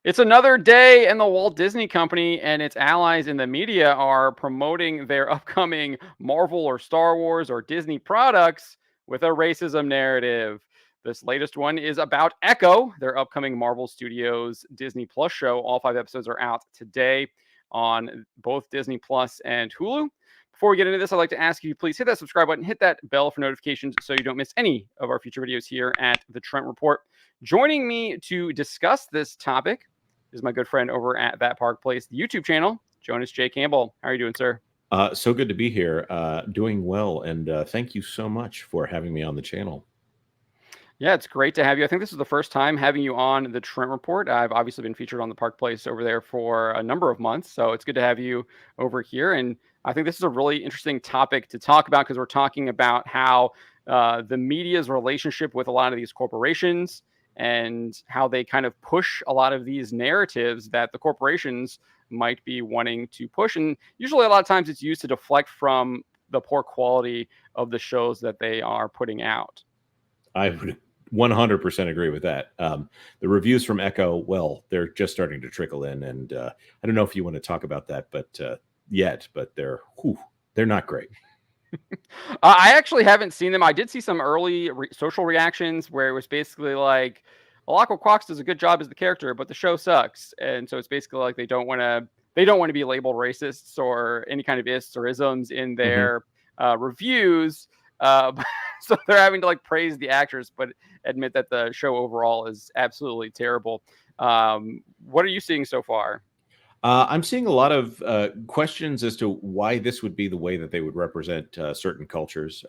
It's another day, and the Walt Disney Company and its allies in the media are promoting their upcoming Marvel or Star Wars or Disney products with a racism narrative. This latest one is about Echo, their upcoming Marvel Studios Disney Plus show. All 5 episodes are out today on both Disney Plus and Hulu. Before we get into this, I'd like to ask you, please hit that subscribe button, hit that bell for notifications so you don't miss any of our future videos here at the Trent Report. Joining me to discuss this topic is my good friend over at That Park Place, the YouTube channel, Jonas J Campbell. How are you doing, sir? So good to be here. Doing well, and thank you so much for having me on the channel. Yeah, it's great to have you. I think this is the first time having you on the Trent Report. I've obviously been featured on the Park Place over there for a number of months, so it's good to have you over here. And I think this is a really interesting topic to talk about because we're talking about how the media's relationship with a lot of these corporations and how they kind of push a lot of these narratives that the corporations might be wanting to push. And usually, a lot of times, it's used to deflect from the poor quality of the shows that they are putting out. I would 100% agree with that. The reviews from Echo, well, they're just starting to trickle in, and I don't know if you want to talk about that, but they're not great. I actually haven't seen them. I did see some early social reactions where it was basically like, Alako Quox does a good job as the character, but the show sucks. And so it's basically like they don't want to be labeled racists or any kind of ists or isms in Mhm. their reviews. So they're having to like praise the actors, but admit that the show overall is absolutely terrible. What are you seeing so far? I'm seeing a lot of questions as to why this would be the way that they would represent certain cultures.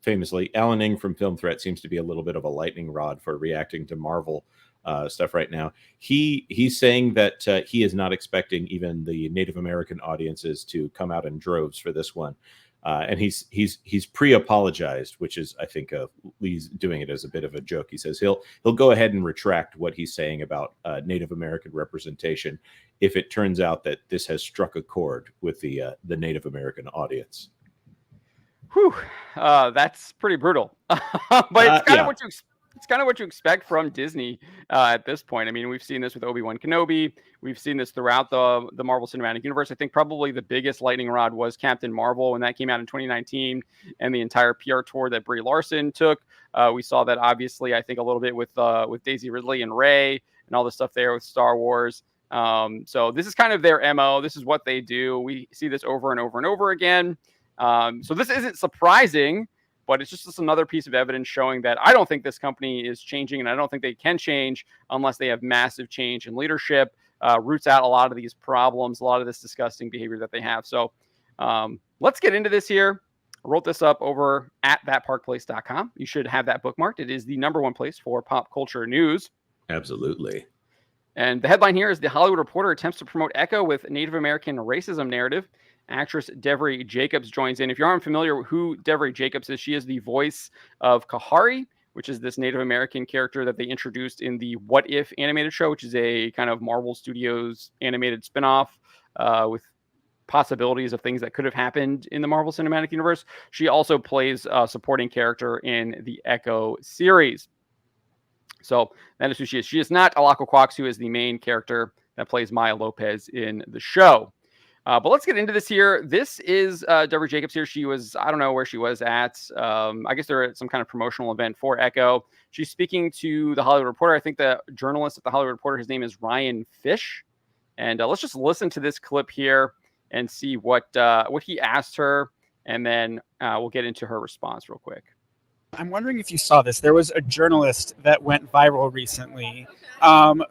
Famously, Alan Ng from Film Threat seems to be a little bit of a lightning rod for reacting to Marvel stuff right now. He's saying that he is not expecting even the Native American audiences to come out in droves for this one. And he's pre-apologized, which is, I think, Lee's doing it as a bit of a joke. He says he'll go ahead and retract what he's saying about Native American representation if it turns out that this has struck a chord with the Native American audience. Whew, that's pretty brutal. But Yeah. it's kind of what you expect from Disney at this point. I mean, we've seen this with Obi-Wan Kenobi. We've seen this throughout the Marvel Cinematic Universe. I think probably the biggest lightning rod was Captain Marvel when that came out in 2019, and the entire PR tour that Brie Larson took. We saw that obviously, I think a little bit with Daisy Ridley and Rey and all the stuff there with Star Wars. So this is kind of their MO. This is what they do. We see this over and over and over again. So this isn't surprising, but it's just another piece of evidence showing that I don't think this company is changing, and I don't think they can change unless they have massive change in leadership, roots out a lot of these problems, a lot of this disgusting behavior that they have. So let's get into this here. I wrote this up over at thatparkplace.com. You should have that bookmarked. It is the #1 place for pop culture news. Absolutely. And the headline here is The Hollywood Reporter attempts to promote Echo with Native American racism narrative. Actress Deb Jacobs joins in. If you aren't familiar with who Deb Jacobs is, she is the voice of Kahari, which is this Native American character that they introduced in the What If animated show, which is a kind of Marvel Studios animated spinoff with possibilities of things that could have happened in the Marvel Cinematic Universe. She also plays a supporting character in the Echo series. So that is who she is. She is not Alako Quox, who is the main character that plays Maya Lopez in the show. But let's get into this here. This is Deborah Jacobs here. She was, I don't know where she was at. I guess they're at some kind of promotional event for Echo. She's speaking to the Hollywood Reporter. I think the journalist at the Hollywood Reporter, his name is Ryan Fish. And let's just listen to this clip here and see what he asked her. And then we'll get into her response real quick. I'm wondering if you saw this. There was a journalist that went viral recently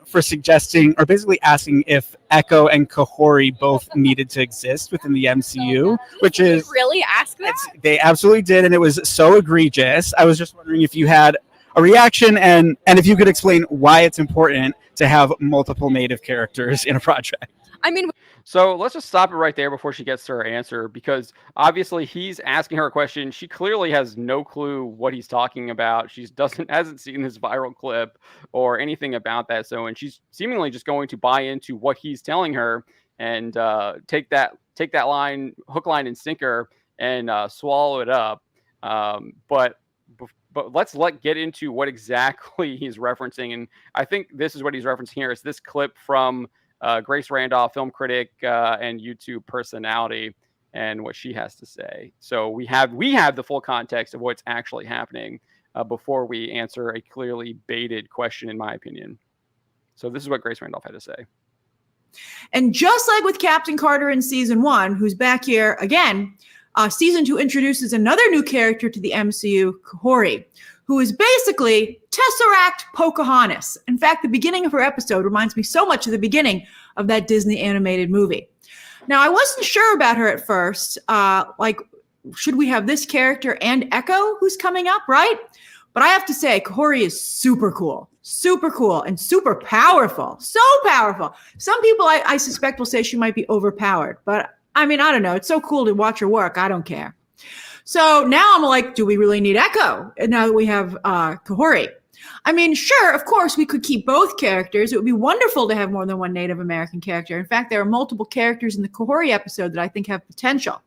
for suggesting or basically asking if Echo and Kahori both needed to exist within the MCU, which is... They really ask that? They absolutely did, and it was so egregious. I was just wondering if you had a reaction and if you could explain why it's important to have multiple native characters in a project. I mean, so let's just stop it right there before she gets to her answer, because obviously he's asking her a question. She clearly has no clue what he's talking about. She hasn't seen this viral clip or anything about that. So, and she's seemingly just going to buy into what he's telling her and take that line, hook, line, and sinker, and swallow it up. But But let's get into what exactly he's referencing. And I think this is what he's referencing here. Is this clip from Grace Randolph, film critic and YouTube personality, and what she has to say. So we have the full context of what's actually happening before we answer a clearly baited question, in my opinion. So this is what Grace Randolph had to say. And just like with Captain Carter in season 1, who's back here again, season 2 introduces another new character to the MCU, Kahori, who is basically Tesseract Pocahontas. In fact, the beginning of her episode reminds me so much of the beginning of that Disney animated movie. Now, I wasn't sure about her at first. Should we have this character and Echo, who's coming up, right? But I have to say, Kahori is super cool, and super powerful. So powerful. Some people, I suspect, will say she might be overpowered. But, I mean, I don't know. It's so cool to watch her work. I don't care. So now I'm like, do we really need Echo? And now that we have Kahori. I mean, sure, of course, we could keep both characters. It would be wonderful to have more than one Native American character. In fact, there are multiple characters in the Kahori episode that I think have potential.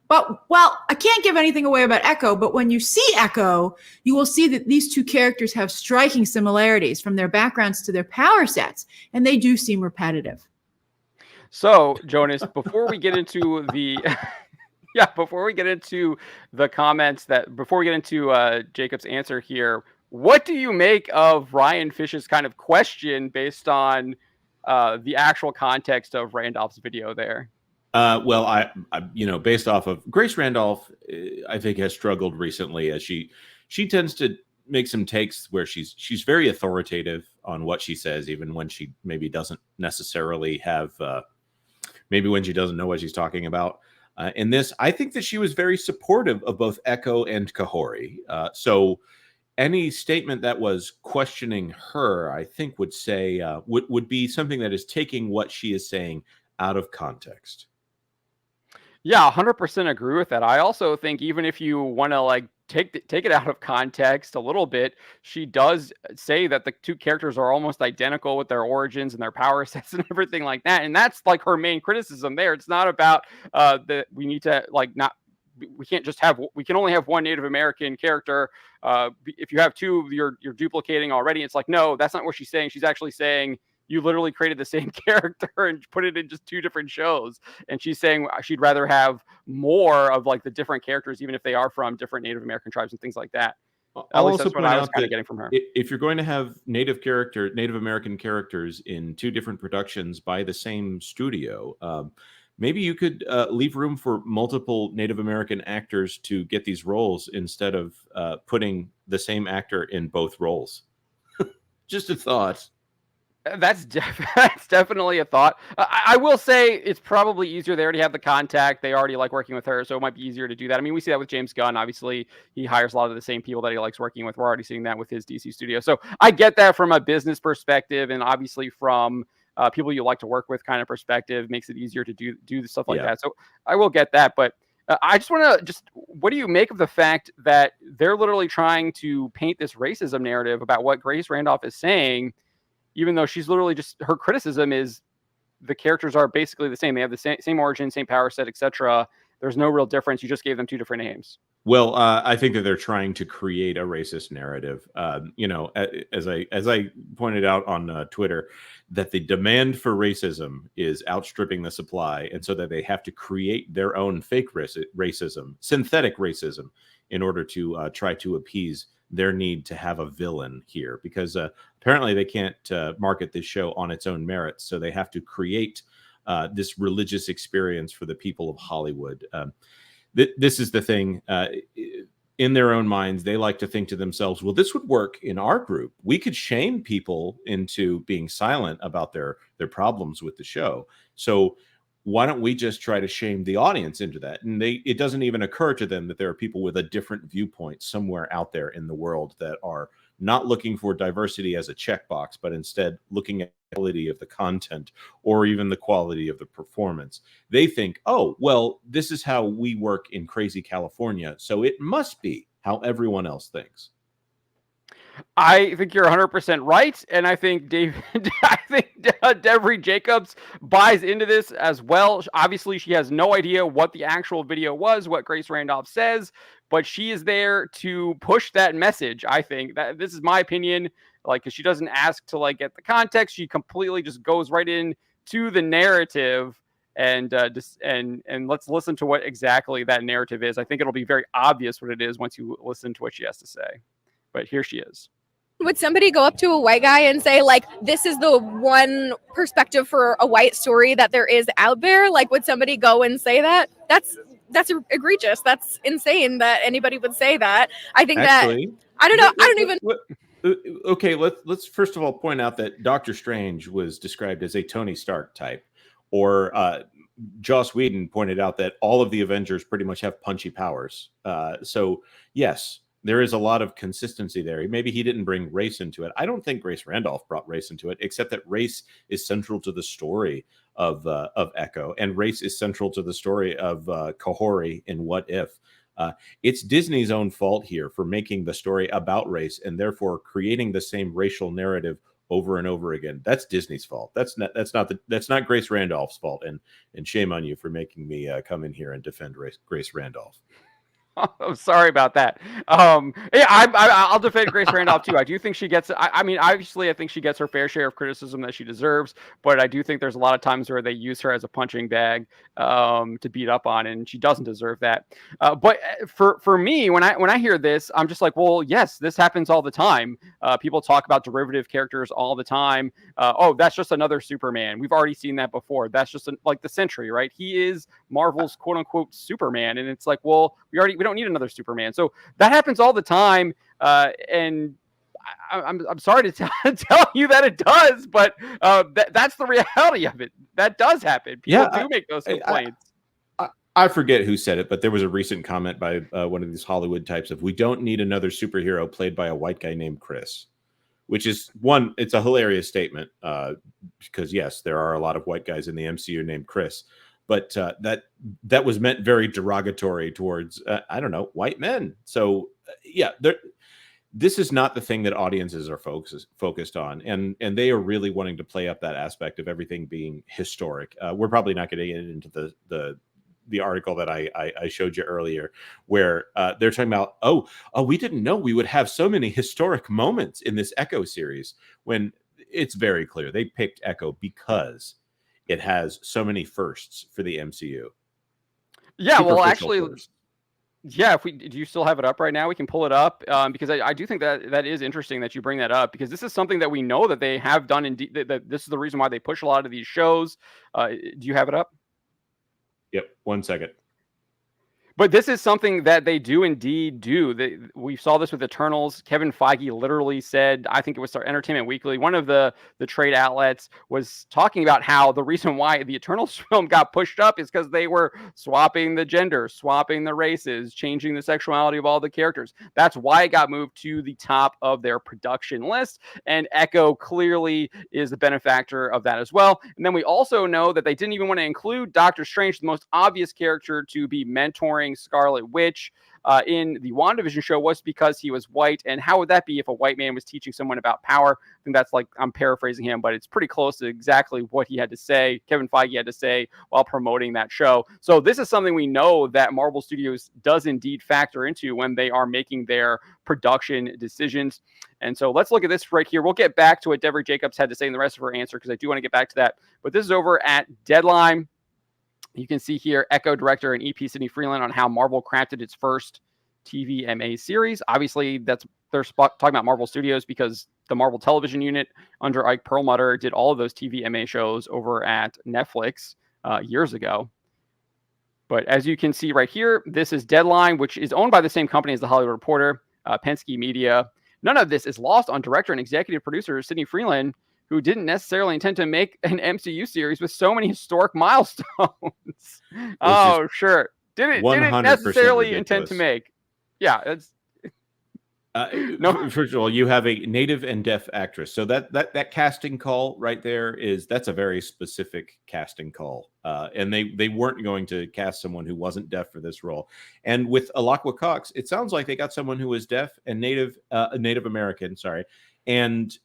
But, well, I can't give anything away about Echo, but when you see Echo, you will see that these two characters have striking similarities from their backgrounds to their power sets, and they do seem repetitive. So, Jonas, before we get into the before we get into the comments, before we get into Jacob's answer here, what do you make of Ryan Fish's kind of question based on the actual context of Randolph's video there? Well, I based off of Grace Randolph, I think has struggled recently as she tends to make some takes where she's very authoritative on what she says, even when she maybe doesn't necessarily have, maybe when she doesn't know what she's talking about. In this, I think that she was very supportive of both Echo and Kahori. So any statement that was questioning her, I think would say would be something that is taking what she is saying out of context. Yeah, 100% agree with that. I also think even if you want to take it out of context a little bit, she does say that the two characters are almost identical with their origins and their power sets and everything like that. And that's like her main criticism there. It's not about that we need to we can only have one Native American character. If you have two, you're duplicating already. It's like, no, that's not what she's saying. She's actually saying you literally created the same character and put it in just two different shows. And she's saying she'd rather have more of the different characters, even if they are from different Native American tribes and things like that. I'll also point out that getting from her. If you're going to have Native American characters in two different productions by the same studio, maybe you could leave room for multiple Native American actors to get these roles instead of putting the same actor in both roles. Just a thought. That's definitely a thought. I will say it's probably easier. They already have the contact. They already like working with her, so it might be easier to do that. I mean, we see that with James Gunn. Obviously, he hires a lot of the same people that he likes working with. We're already seeing that with his DC studio. So I get that from a business perspective, and obviously from people you like to work with kind of perspective, makes it easier to do stuff like that. So I will get that. But I just want to what do you make of the fact that they're literally trying to paint this racism narrative about what Grace Randolph is saying, even though she's literally her criticism is the characters are basically the same. They have the same origin, same power set, etc. There's no real difference. You just gave them two different names. Well, I think that they're trying to create a racist narrative. As I pointed out on Twitter, that the demand for racism is outstripping the supply, and so that they have to create their own fake racism, synthetic racism, in order to try to appease their need to have a villain here, because apparently they can't market this show on its own merits. So they have to create this religious experience for the people of Hollywood. This is the thing. In their own minds, they like to think to themselves, well, this would work in our group. We could shame people into being silent about their problems with the show. So why don't we just try to shame the audience into that? And it doesn't even occur to them that there are people with a different viewpoint somewhere out there in the world that are not looking for diversity as a checkbox, but instead looking at the quality of the content or even the quality of the performance. They think, oh, well, this is how we work in crazy California, so it must be how everyone else thinks. I think you're 100% right, and I think Deborah Jacobs buys into this as well. Obviously, she has no idea what the actual video was, what Grace Randolph says, but she is there to push that message. I think that this is my opinion, like, because she doesn't ask to like get the context. She completely just goes right in to the narrative. And let's listen to what exactly that narrative is. I think it'll be very obvious what it is once you listen to what she has to say. But here she is. Would somebody go up to a white guy and say, like, this is the one perspective for a white story that there is out there? Like, would somebody go and say that? That's egregious. That's insane that anybody would say that. I think Actually, that I don't know. I don't even. Okay, let's first of all point out that Doctor Strange was described as a Tony Stark type, or Joss Whedon pointed out that all of the Avengers pretty much have punchy powers. So yes, there is a lot of consistency there. Maybe he didn't bring race into it. I don't think Grace Randolph brought race into it, except that race is central to the story of Echo, and race is central to the story of Kahori in What If. It's Disney's own fault here for making the story about race and therefore creating the same racial narrative over and over again. That's Disney's fault. That's not Grace Randolph's fault. And shame on you for making me come in here and defend Grace Randolph. I'm sorry about that. Yeah, I'll defend Grace Randolph too. I do think she gets. I mean, obviously, I think she gets her fair share of criticism that she deserves. But I do think there's a lot of times where they use her as a punching bag to beat up on, and she doesn't deserve that. But for me, when I hear this, I'm just like, well, yes, this happens all the time. People talk about derivative characters all the time. Oh, that's just another Superman. We've already seen that before. That's just like the Sentry, right? He is Marvel's quote unquote Superman, and it's like, well, we don't need another Superman. So that happens all the time. And I'm sorry to tell you that it does, but that's the reality of it. That does happen. People do make those complaints. I forget who said it, but there was a recent comment by one of these Hollywood types of, we don't need another superhero played by a white guy named Chris, which is it's a hilarious statement because yes, there are a lot of white guys in the MCU named Chris. But that was meant very derogatory towards, I don't know, white men. So, yeah, this is not the thing that audiences are focused on. And they are really wanting to play up that aspect of everything being historic. We're probably not going to get into the article that I showed you earlier, where they're talking about, oh, we didn't know we would have so many historic moments in this Echo series, when it's very clear they picked Echo because it has so many firsts for the MCU. Yeah, well, actually, yeah. Do you still have it up right now? We can pull it up because I do think that is interesting that you bring that up, because this is something that we know that they have done. Indeed, that this is the reason why they push a lot of these shows. Do you have it up? Yep. 1 second. But this is something that they do indeed do. We saw this with Eternals. Kevin Feige literally said, I think it was Entertainment Weekly, one of the trade outlets, was talking about how the reason why the Eternals film got pushed up is because they were swapping the gender, swapping the races, changing the sexuality of all the characters. That's why it got moved to the top of their production list. And Echo clearly is the benefactor of that as well. And then we also know that they didn't even want to include Doctor Strange, the most obvious character to be mentoring Scarlet Witch in the WandaVision show, was because he was white. And how would that be if a white man was teaching someone about power? I think that's, like, I'm paraphrasing him, but it's pretty close to exactly what he had to say, Kevin Feige had to say while promoting that show. So this is something we know that Marvel Studios does indeed factor into when they are making their production decisions. And so let's look at this right here. We'll get back to what Deb Jacobs had to say in the rest of her answer, because I do want to get back to that. But this is over at Deadline. You can see here Echo director and EP Sidney Freeland on how Marvel crafted its first TVMA series. Obviously, they're talking about Marvel Studios because the Marvel Television Unit under Ike Perlmutter did all of those TVMA shows over at Netflix years ago. But as you can see right here, this is Deadline, which is owned by the same company as The Hollywood Reporter, Penske Media. None of this is lost on director and executive producer Sidney Freeland, who didn't necessarily intend to make an MCU series with so many historic milestones. Oh, sure. Didn't necessarily intend to make. Yeah, it's no. First of all, you have a native and deaf actress, so that casting call right there that's a very specific casting call, and they weren't going to cast someone who wasn't deaf for this role. And with Alaqua Cox, it sounds like they got someone who was deaf and Native American, sorry, and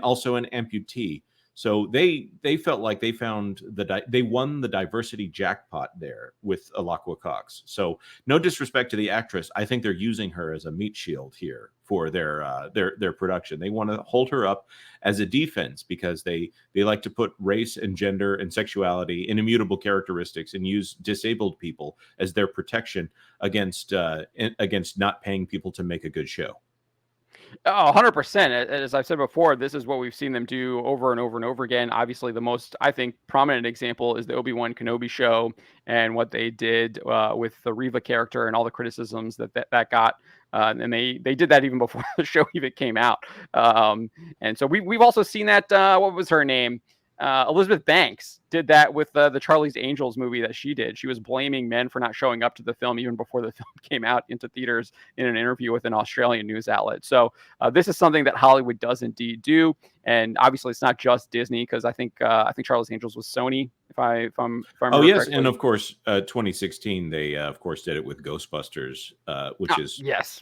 also an amputee. So they felt like they found they won the diversity jackpot there with Alakwa Cox. So no disrespect to the actress, I think they're using her as a meat shield here for their production. They want to hold her up as a defense because they like to put race and gender and sexuality and immutable characteristics and use disabled people as their protection against not paying people to make a good show. 100%. As I've said before, this is what we've seen them do over and over and over again. Obviously, the most, I think, prominent example is the Obi-Wan Kenobi show and what they did with the Reva character and all the criticisms that got. And they did that even before the show even came out. And so we've also seen that. What was her name? Elizabeth Banks did that with the Charlie's Angels movie that she did. She was blaming men for not showing up to the film even before the film came out into theaters in an interview with an Australian news outlet. So this is something that Hollywood does indeed do, and obviously it's not just Disney, because I think Charlie's Angels was Sony. If I remember yes, correctly. and of course 2016 they of course did it with Ghostbusters, which is yes.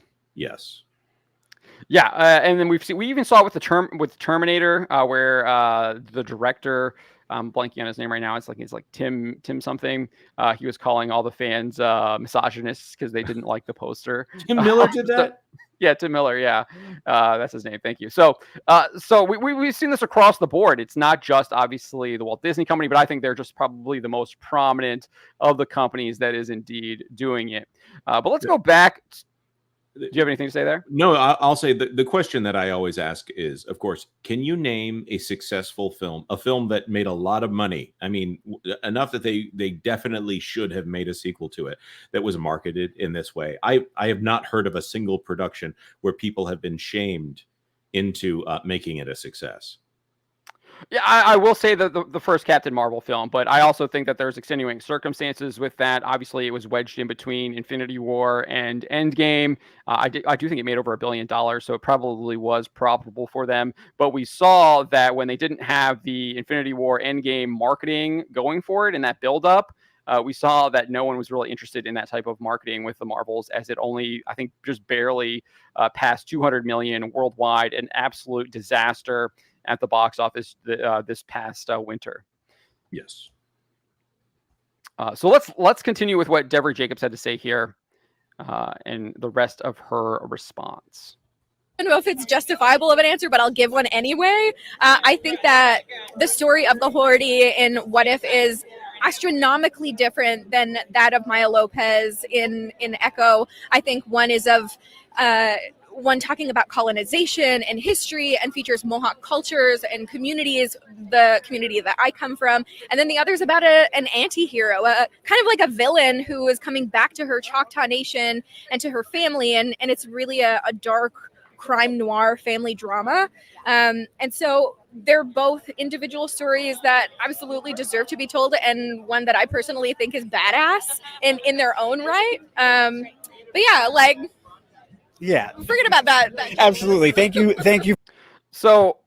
Yeah, and then we even saw it with Terminator, where the director, I'm blanking on his name right now. It's like Tim something. He was calling all the fans misogynists because they didn't like the poster. Tim Miller did that. Yeah, Tim Miller. Yeah, that's his name. Thank you. So we've seen this across the board. It's not just obviously the Walt Disney Company, but I think they're just probably the most prominent of the companies that is indeed doing it. But let's go back. Do you have anything to say there? No, I'll say the question that I always ask is, of course, can you name a successful film, a film that made a lot of money? I mean, enough that they definitely should have made a sequel to it that was marketed in this way. I have not heard of a single production where people have been shamed into making it a success. Yeah, I will say that the first Captain Marvel film, but I also think that there's extenuating circumstances with that. Obviously, it was wedged in between Infinity War and Endgame. I do think it made over $1 billion, so it probably was profitable for them. But we saw that when they didn't have the Infinity War Endgame marketing going for it and that build-up, we saw that no one was really interested in that type of marketing with the Marvels, as it only, I think, just barely passed 200 million worldwide, an absolute disaster at the box office this past winter. Yes. So let's continue with what Deb Jacobs had to say here and the rest of her response. I don't know if it's justifiable of an answer, but I'll give one anyway. I think that the story of the Horde in What If is astronomically different than that of Maya Lopez in Echo. I think one is of one talking about colonization and history and features Mohawk cultures and communities, the community that I come from. And then the other is about an anti-hero, kind of like a villain who is coming back to her Choctaw Nation and to her family. And it's really a dark crime noir family drama. And so they're both individual stories that absolutely deserve to be told, and one that I personally think is badass in their own right. But yeah, like, yeah, forget about that. Absolutely. Thank you. So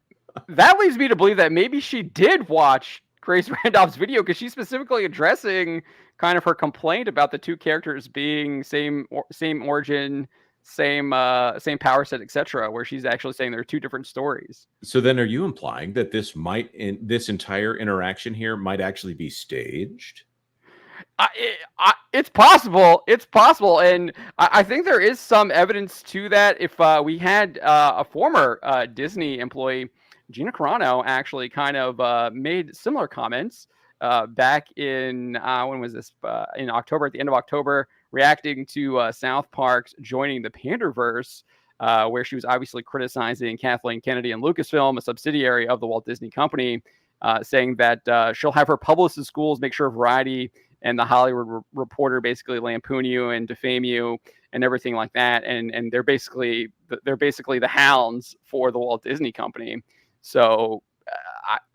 that leads me to believe that maybe she did watch Grace Randolph's video, because she's specifically addressing kind of her complaint about the two characters being same origin, same power set, etc., where she's actually saying there are two different stories. So then are you implying that this entire interaction here might actually be staged? It's possible. And I think there is some evidence to that. If we had a former Disney employee, Gina Carano, actually kind of made similar comments back in, when was this? In October, at the end of October, reacting to South Park's joining the Panderverse, where she was obviously criticizing Kathleen Kennedy and Lucasfilm, a subsidiary of the Walt Disney Company, saying that she'll have her publicist schools make sure Variety and the Hollywood Reporter basically lampoon you and defame you and everything like that. And they're basically the hounds for the Walt Disney Company. So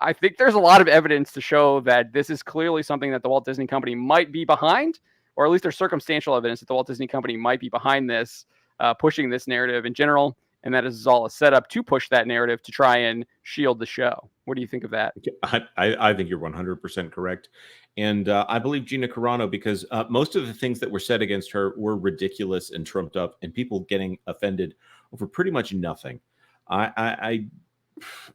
I think there's a lot of evidence to show that this is clearly something that the Walt Disney Company might be behind, or at least there's circumstantial evidence that the Walt Disney Company might be behind this, pushing this narrative in general. And that is all a setup to push that narrative to try and shield the show. What do you think of that? I think you're 100% correct. And I believe Gina Carano, because most of the things that were said against her were ridiculous and trumped up, and people getting offended over pretty much nothing.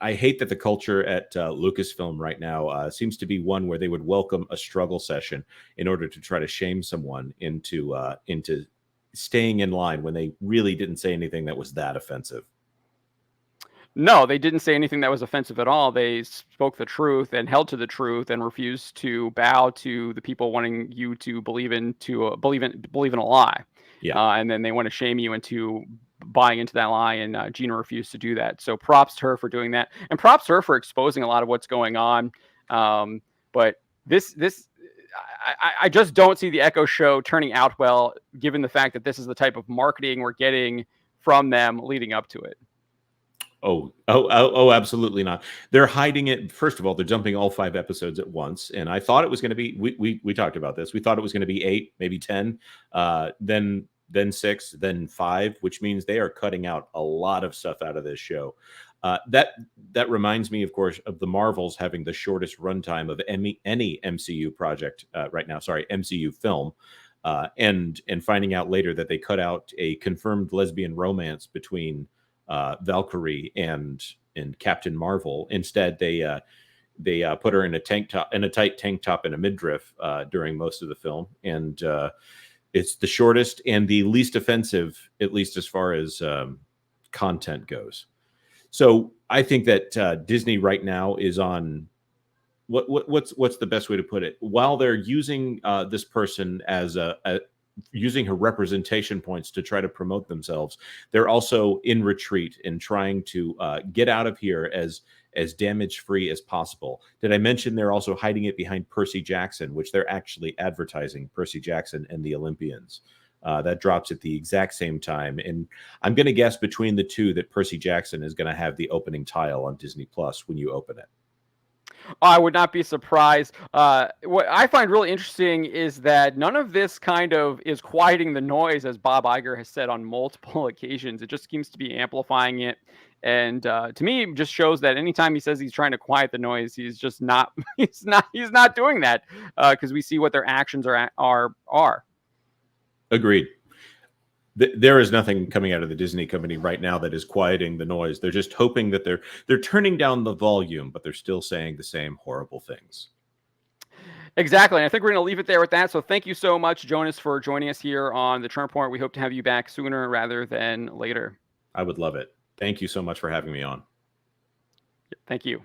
I hate that the culture at Lucasfilm right now seems to be one where they would welcome a struggle session in order to try to shame someone into staying in line when they really didn't say anything that was that offensive. No, they didn't say anything that was offensive at all. They spoke the truth and held to the truth and refused to bow to the people wanting you to believe in a lie. Yeah. And then they want to shame you into buying into that lie, and Gina refused to do that. So props to her for doing that, and props to her for exposing a lot of what's going on. But I just don't see the Echo show turning out well, given the fact that this is the type of marketing we're getting from them leading up to it. Oh, absolutely not. They're hiding it. First of all, they're dumping all 5 episodes at once. And I thought it was going to be, we talked about this. We thought it was going to be 8, maybe 10, then 6, then 5, which means they are cutting out a lot of stuff out of this show. That reminds me, of course, of the Marvels having the shortest runtime of any MCU project right now. Sorry, MCU film. And finding out later that they cut out a confirmed lesbian romance between Valkyrie and Captain Marvel. Instead, they put her in a tight tank top and a midriff during most of the film, and it's the shortest and the least offensive, at least as far as content goes. So I think that Disney right now is on what's the best way to put it? While they're using this person as using her representation points to try to promote themselves, they're also in retreat and trying to get out of here as damage-free as possible. Did I mention they're also hiding it behind Percy Jackson, which they're actually advertising Percy Jackson and the Olympians. That drops at the exact same time. And I'm going to guess between the two that Percy Jackson is going to have the opening tile on Disney Plus when you open it. I would not be surprised. What I find really interesting is that none of this kind of is quieting the noise, as Bob Iger has said on multiple occasions. It just seems to be amplifying it. And to me, it just shows that anytime he says he's trying to quiet the noise, he's just not. He's not doing that because we see what their actions are. Agreed. There is nothing coming out of the Disney company right now that is quieting the noise. They're just hoping that they're turning down the volume, but they're still saying the same horrible things. Exactly. And I think we're going to leave it there with that. So thank you so much, Jonas, for joining us here on the Trent Report. We hope to have you back sooner rather than later. I would love it. Thank you so much for having me on. Thank you.